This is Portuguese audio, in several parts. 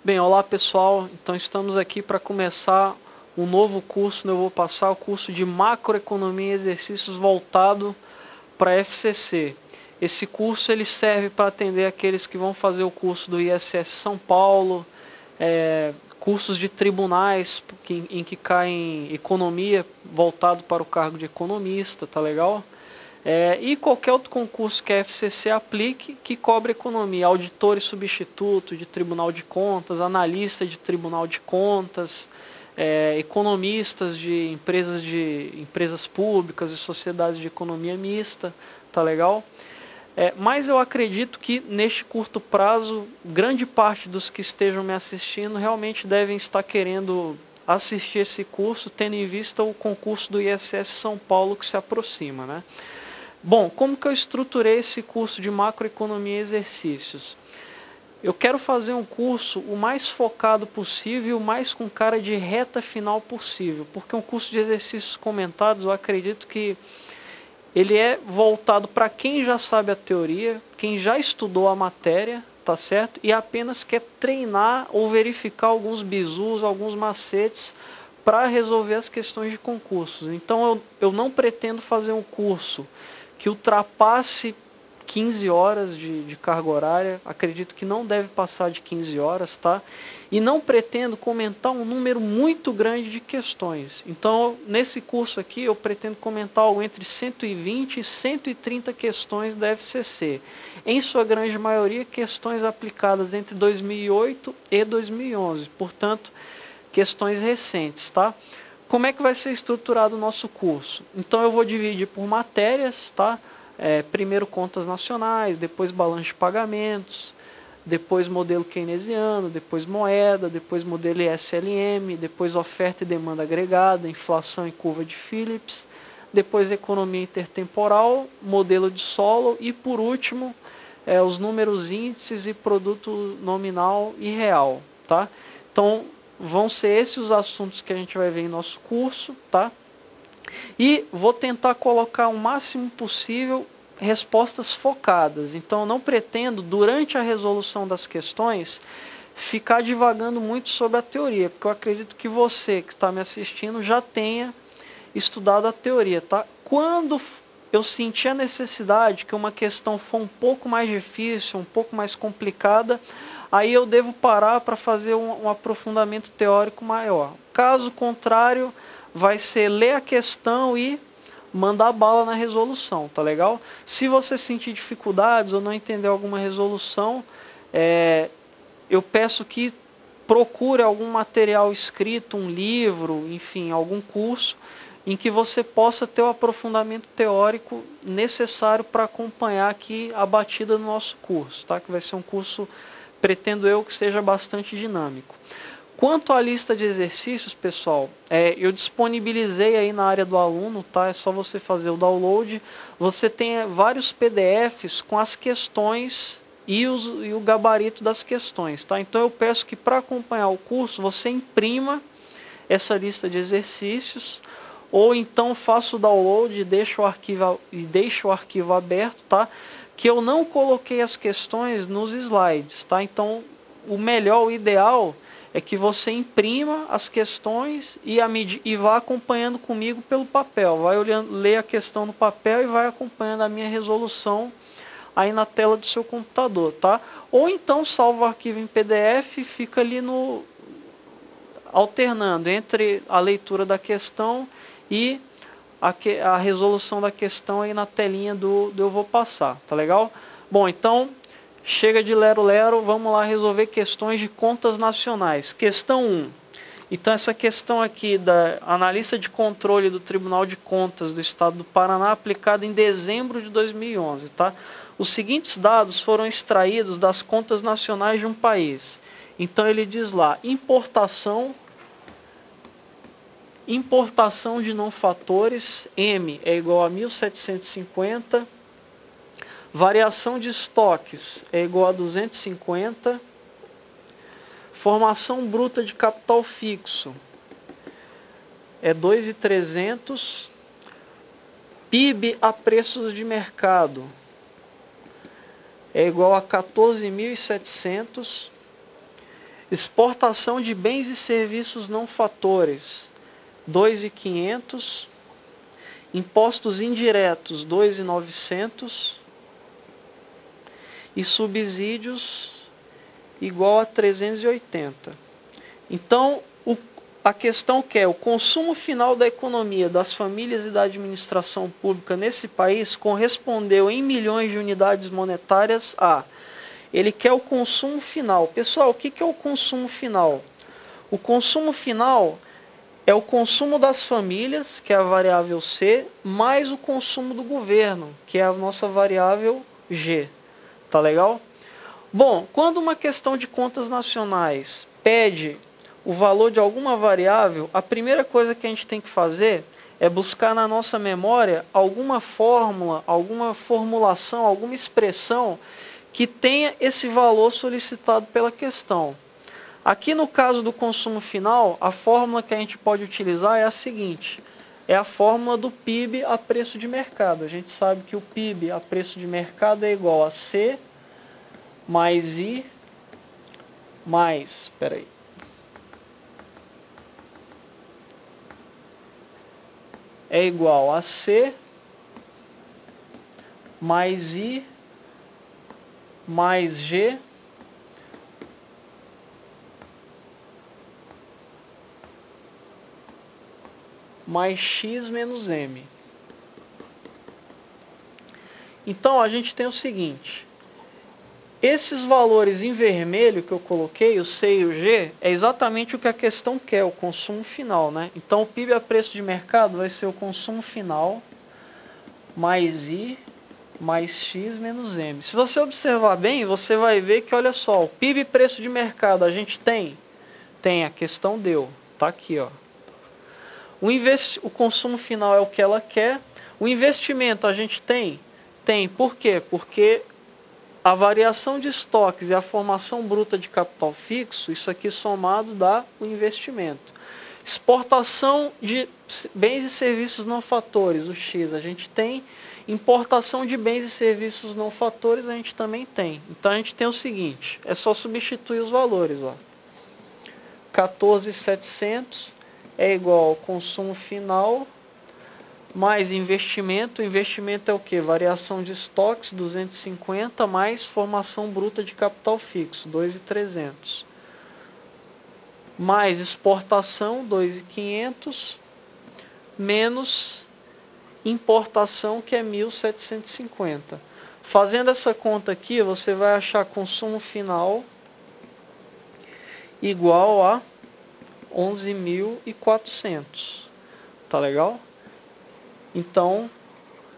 Bem, olá pessoal, então estamos aqui para começar um novo curso, eu vou passar o curso de Macroeconomia e Exercícios voltado para FCC. Esse curso ele serve para atender aqueles que vão fazer o curso do ISS São Paulo, cursos de tribunais em que caem economia voltado para o cargo de economista, tá legal? E qualquer outro concurso que a FCC aplique que cobre economia, auditor e substituto de Tribunal de Contas, analista de Tribunal de Contas, economistas de empresas públicas e sociedades de economia mista, tá legal? Mas eu acredito que neste curto prazo, grande parte dos que estejam me assistindo realmente devem estar querendo assistir esse curso, tendo em vista o concurso do ISS São Paulo que se aproxima, né? Bom, como que eu estruturei esse curso de macroeconomia e exercícios? Eu quero fazer um curso o mais focado possível, o mais com cara de reta final possível, porque um curso de exercícios comentados, eu acredito que ele é voltado para quem já sabe a teoria, quem já estudou a matéria, tá certo? E apenas quer treinar ou verificar alguns bizus, alguns macetes para resolver as questões de concursos. Então eu não pretendo fazer um curso que ultrapasse 15 horas de carga horária, acredito que não deve passar de 15 horas, tá? E não pretendo comentar um número muito grande de questões. Então, nesse curso aqui, eu pretendo comentar algo entre 120 e 130 questões da FCC. Em sua grande maioria, questões aplicadas entre 2008 e 2011, portanto, questões recentes, tá? Como é que vai ser estruturado o nosso curso? Então eu vou dividir por matérias, tá? Primeiro contas nacionais, depois balanço de pagamentos, depois modelo keynesiano, depois moeda, depois modelo ISLM, depois oferta e demanda agregada, inflação e curva de Phillips, depois economia intertemporal, modelo de solo e por último os números índices e produto nominal e real, tá? Então vão ser esses os assuntos que a gente vai ver em nosso curso, tá? E vou tentar colocar o máximo possível respostas focadas. Então, eu não pretendo, durante a resolução das questões, ficar divagando muito sobre a teoria, porque eu acredito que você que está me assistindo já tenha estudado a teoria, tá? Quando eu sentir a necessidade que uma questão for um pouco mais difícil, um pouco mais complicada, aí eu devo parar para fazer um aprofundamento teórico maior. Caso contrário, vai ser ler a questão e mandar bala na resolução, tá legal? Se você sentir dificuldades ou não entender alguma resolução, eu peço que procure algum material escrito, um livro, enfim, algum curso, em que você possa ter o aprofundamento teórico necessário para acompanhar aqui a batida do nosso curso, tá? Que vai ser um curso, pretendo eu, que seja bastante dinâmico. Quanto à lista de exercícios, pessoal, eu disponibilizei aí na área do aluno, tá? É só você fazer o download. Você tem vários PDFs com as questões e o gabarito das questões, tá? Então eu peço que para acompanhar o curso, você imprima essa lista de exercícios, ou então faça o download e deixe o arquivo aberto, tá? Que eu não coloquei as questões nos slides, tá? Então o melhor, o ideal é que você imprima as questões e vá acompanhando comigo pelo papel. Vai olhando, lê a questão no papel e vai acompanhando a minha resolução aí na tela do seu computador, tá? Ou então salva o arquivo em PDF e fica ali alternando entre a leitura da questão e a resolução da questão aí na telinha do eu vou passar, tá legal? Bom, então chega de lero-lero, vamos lá resolver questões de contas nacionais. Questão 1. Então essa questão aqui da analista de controle do Tribunal de Contas do Estado do Paraná, aplicada em dezembro de 2011, tá? Os seguintes dados foram extraídos das contas nacionais de um país. Então ele diz lá, importação de não fatores, M é igual a 1.750, variação de estoques é igual a 250, formação bruta de capital fixo é 2.300, PIB a preços de mercado é igual a 14.700, Exportação de bens e serviços não fatores, 2.500. Impostos indiretos, 2.900. E subsídios igual a 380. Então, a questão que é o consumo final da economia, das famílias e da administração pública nesse país correspondeu em milhões de unidades monetárias a... Ele quer o consumo final. Pessoal, o que é o consumo final? O consumo final é o consumo das famílias, que é a variável C, mais o consumo do governo, que é a nossa variável G. Tá legal? Bom, quando uma questão de contas nacionais pede o valor de alguma variável, a primeira coisa que a gente tem que fazer é buscar na nossa memória alguma fórmula, alguma formulação, alguma expressão que tenha esse valor solicitado pela questão. Aqui no caso do consumo final, a fórmula que a gente pode utilizar é a seguinte: é a fórmula do PIB a preço de mercado. A gente sabe que o PIB a preço de mercado é igual a C mais I mais... Espera aí. É igual a C mais I mais G mais X menos M. Então, a gente tem o seguinte. Esses valores em vermelho que eu coloquei, o C e o G, é exatamente o que a questão quer, o consumo final, né? Então, o PIB a preço de mercado vai ser o consumo final mais I mais X menos M. Se você observar bem, você vai ver que, olha só, o PIB preço de mercado a gente tem? Tem, a questão deu. Tá aqui, ó. O consumo final é o que ela quer. O investimento a gente tem? Tem. Por quê? Porque a variação de estoques e a formação bruta de capital fixo, isso aqui somado dá o investimento. Exportação de bens e serviços não fatores, o X, a gente tem. Importação de bens e serviços não fatores, a gente também tem. Então, a gente tem o seguinte, é só substituir os valores. 14.700 é igual ao consumo final mais investimento. Investimento é o quê? Variação de estoques, 250, mais formação bruta de capital fixo, 2.300. Mais exportação, 2.500, menos importação, que é 1.750. Fazendo essa conta aqui, você vai achar consumo final igual a 11.400. Tá legal? Então,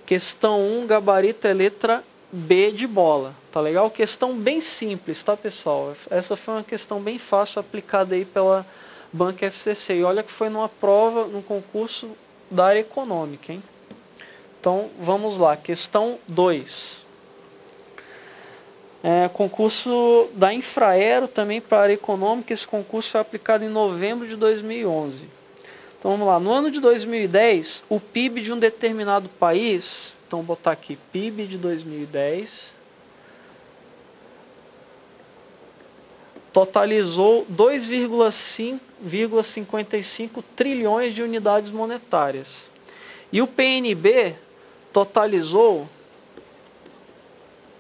questão 1, gabarito é letra B de bola. Tá legal? Questão bem simples, tá, pessoal? Essa foi uma questão bem fácil aplicada aí pela Banca FCC. E olha que foi numa prova, num concurso da área econômica, hein? Então, vamos lá. Questão 2. Concurso da Infraero também para a área econômica. Esse concurso foi aplicado em novembro de 2011. Então, vamos lá. No ano de 2010, o PIB de um determinado país... Então, vou botar aqui PIB de 2010... totalizou 2,55 trilhões de unidades monetárias. E o PNB totalizou,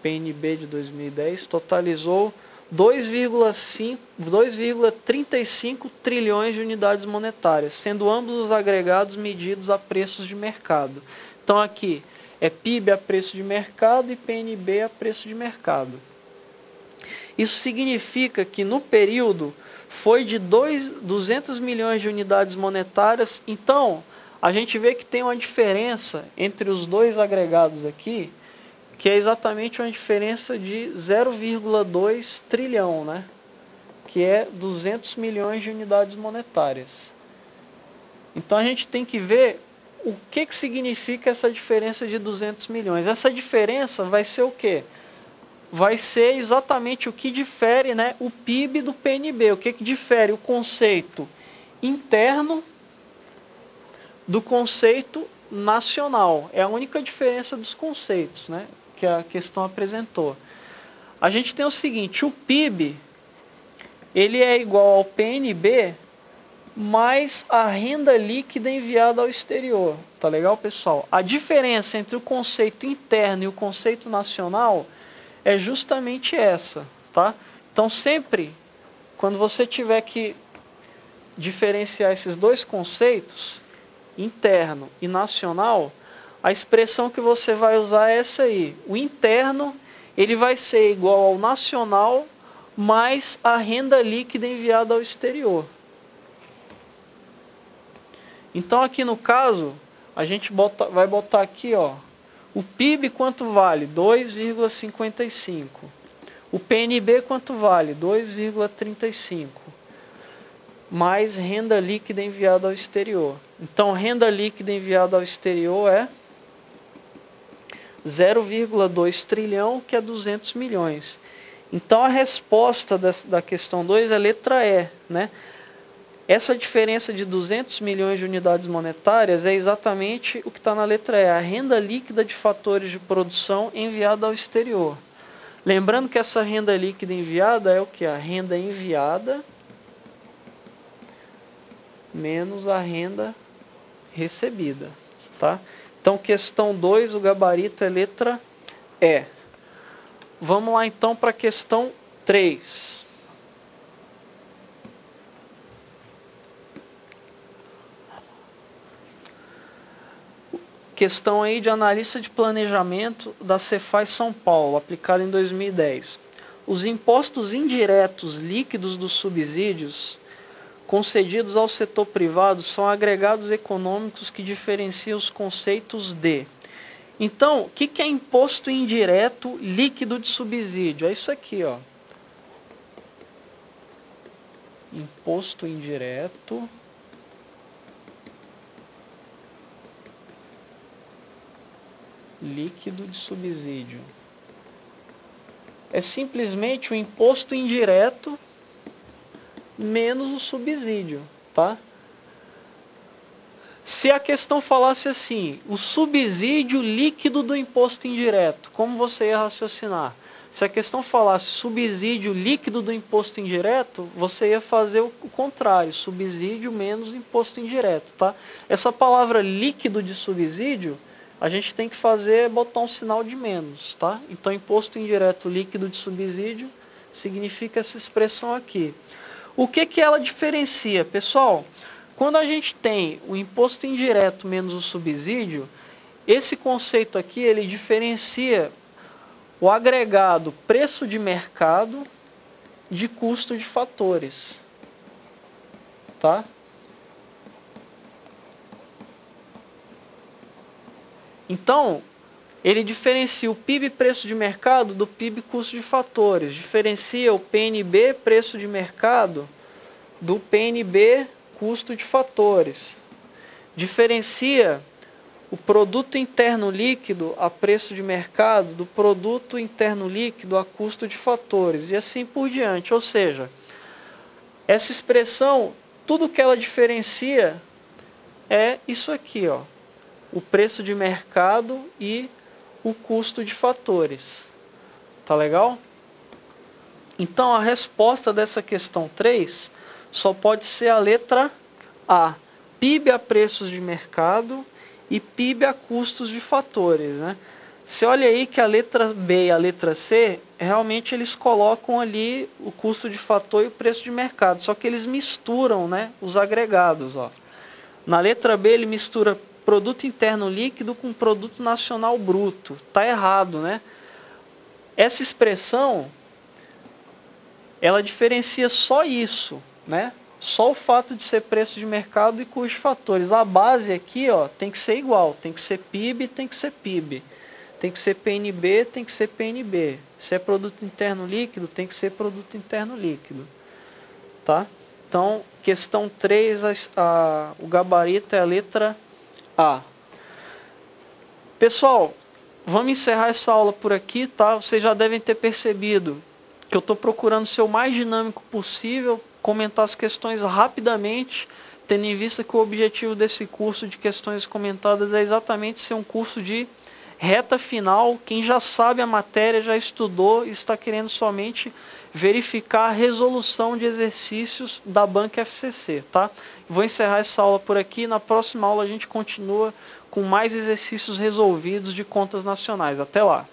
PNB de 2010, totalizou 2,35 trilhões de unidades monetárias, sendo ambos os agregados medidos a preços de mercado. Então aqui é PIB a preço de mercado e PNB a preço de mercado. Isso significa que no período foi de 200 milhões de unidades monetárias. Então, a gente vê que tem uma diferença entre os dois agregados aqui, que é exatamente uma diferença de 0,2 trilhão, né? Que é 200 milhões de unidades monetárias. Então, a gente tem que ver o que significa essa diferença de 200 milhões. Essa diferença vai ser o quê? Vai ser exatamente o que difere, né, o PIB do PNB. O que difere o conceito interno do conceito nacional. É a única diferença dos conceitos, né, que a questão apresentou. A gente tem o seguinte, o PIB, ele é igual ao PNB mais a renda líquida enviada ao exterior. Tá legal, pessoal? A diferença entre o conceito interno e o conceito nacional é justamente essa, tá? Então, sempre, quando você tiver que diferenciar esses dois conceitos, interno e nacional, a expressão que você vai usar é essa aí. O interno, ele vai ser igual ao nacional mais a renda líquida enviada ao exterior. Então, aqui no caso, a gente vai botar aqui, ó, o PIB quanto vale? 2,55. O PNB quanto vale? 2,35. Mais renda líquida enviada ao exterior. Então, renda líquida enviada ao exterior é 0,2 trilhão, que é 200 milhões. Então, a resposta da questão 2 é a letra E, né? Essa diferença de 200 milhões de unidades monetárias é exatamente o que está na letra E, a renda líquida de fatores de produção enviada ao exterior. Lembrando que essa renda líquida enviada é o que? A renda enviada menos a renda recebida. Tá? Então, questão 2, o gabarito é letra E. Vamos lá então para a questão 3. Questão aí de analista de planejamento da Cefaz São Paulo, aplicada em 2010. Os impostos indiretos líquidos dos subsídios concedidos ao setor privado são agregados econômicos que diferenciam os conceitos de... Então, o que é imposto indireto líquido de subsídio? É isso aqui, ó. Imposto indireto líquido de subsídio. É simplesmente o imposto indireto menos o subsídio, tá? Se a questão falasse assim, o subsídio líquido do imposto indireto, como você ia raciocinar? Se a questão falasse subsídio líquido do imposto indireto, você ia fazer o contrário, subsídio menos imposto indireto, tá? Essa palavra líquido de subsídio, a gente tem que fazer, botar um sinal de menos, tá? Então, imposto indireto líquido de subsídio significa essa expressão aqui. O que ela diferencia? Pessoal, quando a gente tem o imposto indireto menos o subsídio, esse conceito aqui, ele diferencia o agregado preço de mercado de custo de fatores, tá? Então, ele diferencia o PIB preço de mercado do PIB custo de fatores. Diferencia o PNB preço de mercado do PNB custo de fatores. Diferencia o produto interno líquido a preço de mercado do produto interno líquido a custo de fatores. E assim por diante. Ou seja, essa expressão, tudo que ela diferencia é isso aqui, ó. O preço de mercado e o custo de fatores. Tá legal? Então, a resposta dessa questão 3 só pode ser a letra A. PIB a preços de mercado e PIB a custos de fatores, né? Você olha aí que a letra B e a letra C, realmente eles colocam ali o custo de fator e o preço de mercado, só que eles misturam, né, os agregados, ó. Na letra B ele mistura produto interno líquido com produto nacional bruto. Tá errado, né? Essa expressão, ela diferencia só isso, né? Só o fato de ser preço de mercado e custo de fatores. A base aqui, ó, tem que ser igual. Tem que ser PIB, tem que ser PIB. Tem que ser PNB, tem que ser PNB. Se é produto interno líquido, tem que ser produto interno líquido. Tá? Então, questão 3, o gabarito é a letra A. Pessoal, vamos encerrar essa aula por aqui, tá? Vocês já devem ter percebido que eu estou procurando ser o mais dinâmico possível, comentar as questões rapidamente, tendo em vista que o objetivo desse curso de questões comentadas é exatamente ser um curso de Reta final, quem já sabe a matéria, já estudou e está querendo somente verificar a resolução de exercícios da banca FCC, tá? Vou encerrar essa aula por aqui. Na próxima aula a gente continua com mais exercícios resolvidos de contas nacionais. Até lá!